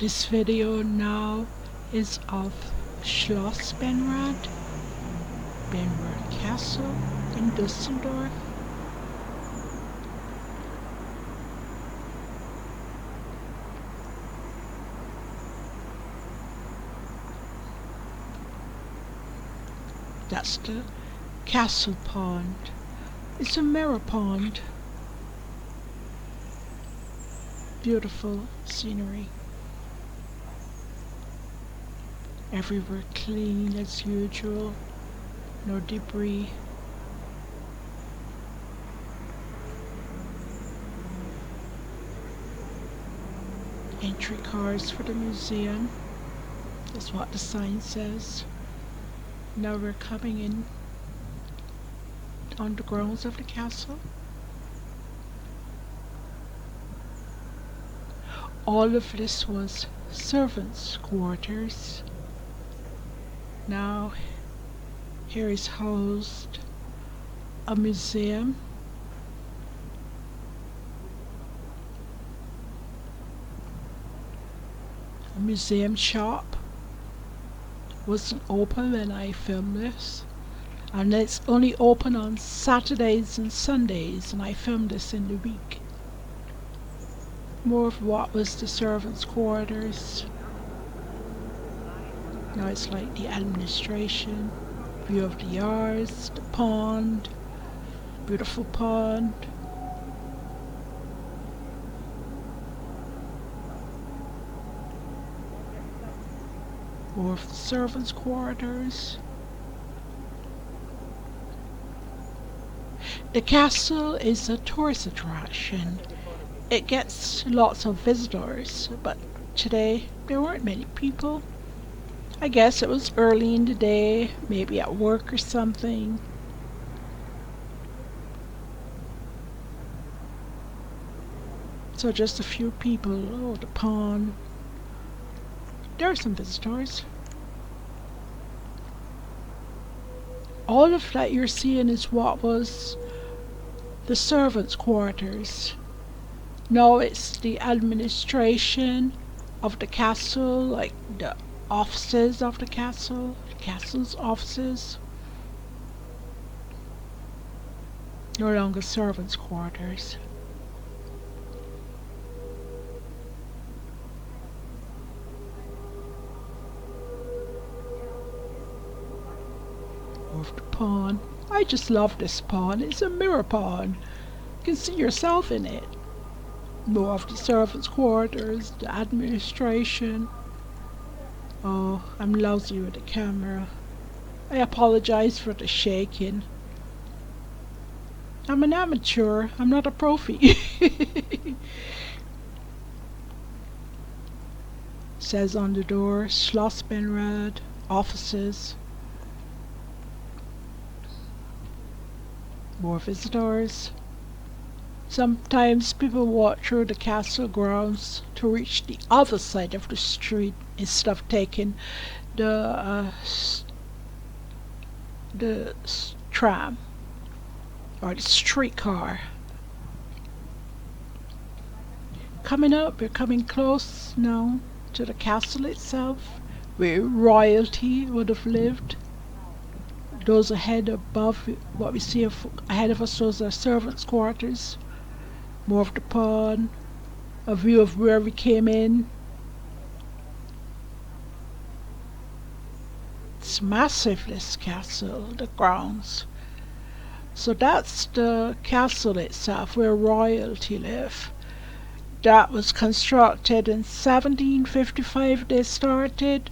This video now is of Schloss Benrath Castle in Düsseldorf. That's the castle pond. It's a mirror pond. Beautiful scenery. Everywhere clean as usual. No debris. Entry cars for the museum. That's what the sign says. Now we're coming in on the grounds of the castle. All of this was servants' quarters. Now here is housed a museum. A museum shop. Wasn't open when I filmed this, and it's only open on Saturdays and Sundays, and I filmed this in the week. More of what was the servants' quarters. Now it's like the administration, view of the yards, the pond, beautiful pond. More of the servants' quarters. The castle is a tourist attraction. It gets lots of visitors, but today there weren't many people. I guess it was early in the day, maybe at work or something. So just a few people. Oh, the pond. There are some visitors. All of that you're seeing is what was the servants' quarters. Now it's the administration of the castle, like the offices of the castle's offices. No longer servants' quarters. Of the pond. I just love this pond. It's a mirror pond. You can see yourself in it. More of the servants' quarters, the administration. Oh, I'm lousy with the camera. I apologize for the shaking. I'm an amateur. I'm not a profi. Says on the door, Schloss Benrath, offices. More visitors. Sometimes people walk through the castle grounds to reach the other side of the street instead of taking the tram or the streetcar. Coming up, we're coming close now to the castle itself, where royalty would have lived. Those ahead above, what we see ahead of us, those are servants' quarters. More of the pond, a view of where we came in. It's massive, this castle, the grounds. So that's the castle itself, where royalty live. That was constructed in 1755 they started,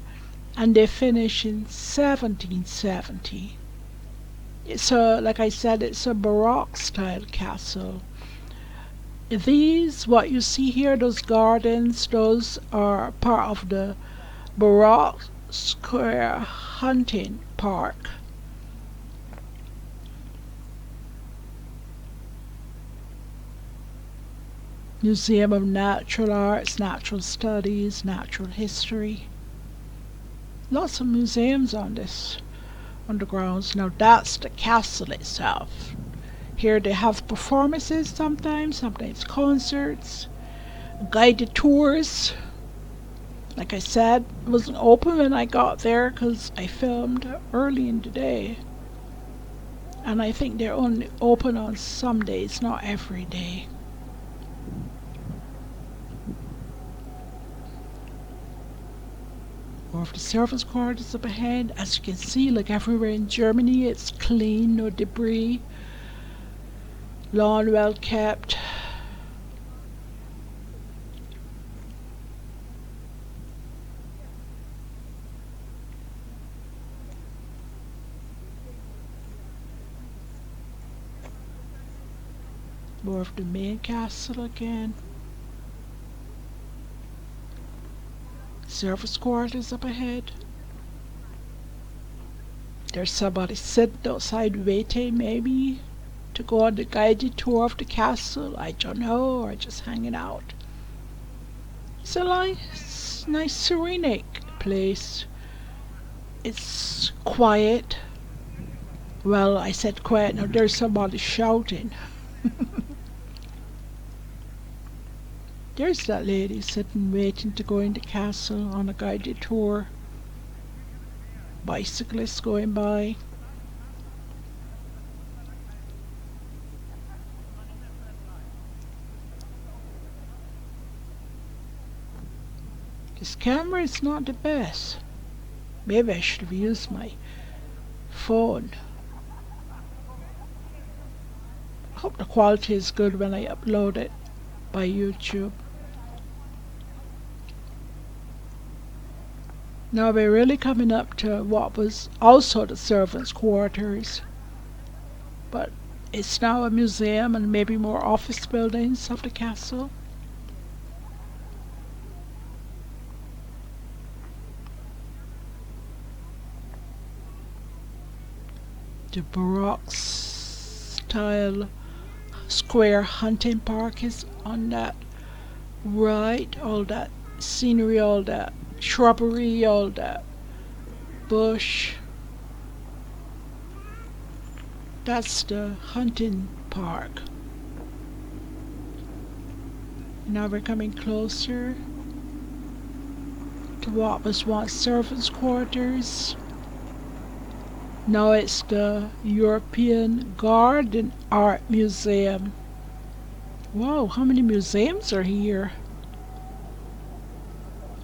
and they finished in 1770. It's like I said, it's a Baroque style castle. These, what you see here, those gardens, those are part of the Baroque Square Hunting Park. Museum of Natural Arts, Natural Studies, Natural History. Lots of museums on the grounds. Now that's the castle itself. Here they have performances sometimes concerts, guided tours. Like I said, it wasn't open when I got there because I filmed early in the day. And I think they're only open on some days, not every day. More of the servants' quarters up ahead. As you can see, like everywhere in Germany, it's clean, no debris. Lawn well kept. More of the main castle again. Service quarters up ahead. There's somebody sitting outside waiting, maybe, to go on the guided tour of the castle. I don't know, or just hanging out. It's a nice serene place. It's quiet. Well, I said quiet, now there's somebody shouting. There's that lady sitting waiting to go in the castle on a guided tour. Bicyclists going by. This camera is not the best. Maybe I should have used my phone. I hope the quality is good when I upload it by YouTube. Now we're really coming up to what was also the servants' quarters, but it's now a museum and maybe more office buildings of the castle. The Baroque style square hunting park is on that right. All that scenery, all that shrubbery, all that bush. That's the hunting park. Now we're coming closer to what was once servants' quarters. Now it's the European Garden Art Museum. Wow, how many museums are here?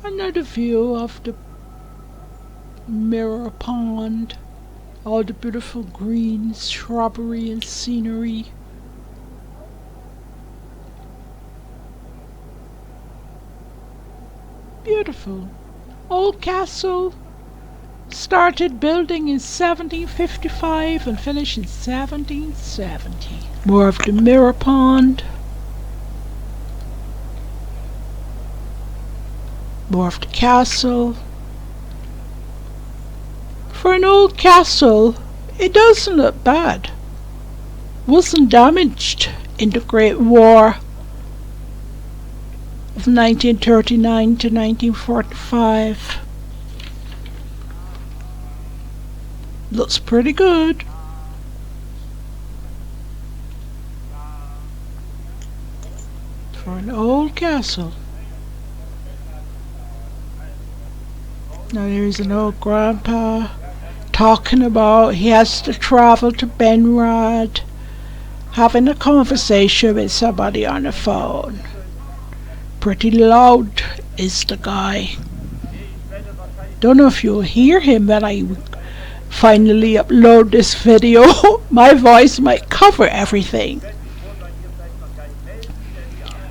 Another view of the mirror pond, all the beautiful green shrubbery and scenery. Beautiful. Old castle. Started building in 1755 and finished in 1770. More of the mirror pond. More of the castle. For an old castle, it doesn't look bad. Wasn't damaged in the Great War of 1939 to 1945. Looks pretty good. For an old castle. Now there's an old grandpa talking about he has to travel to Benrath, having a conversation with somebody on the phone. Pretty loud is the guy. Don't know if you'll hear him when I finally upload this video. My voice might cover everything.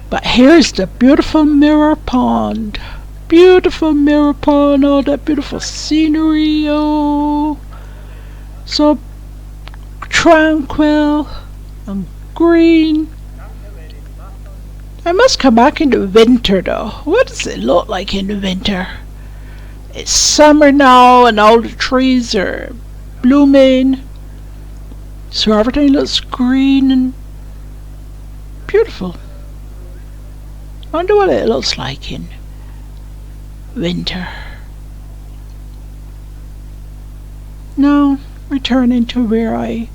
But here's the beautiful mirror pond. Beautiful mirror pond, all that beautiful scenery. Oh, so tranquil and green. I must come back in the winter though. What does it look like in the winter? It's summer now and all the trees are blooming, so everything looks green and beautiful. I wonder what it looks like in winter. Now returning to where I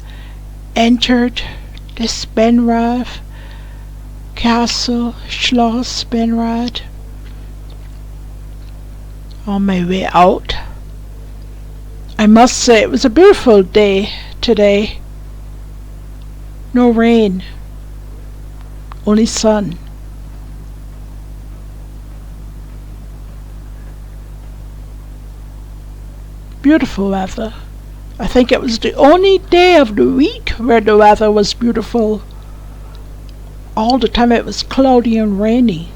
entered this Benrath castle, Schloss Benrath. on my way out. I must say it was a beautiful day today. No rain, only sun. Beautiful weather. I think it was the only day of the week where the weather was beautiful. All the time it was cloudy and rainy.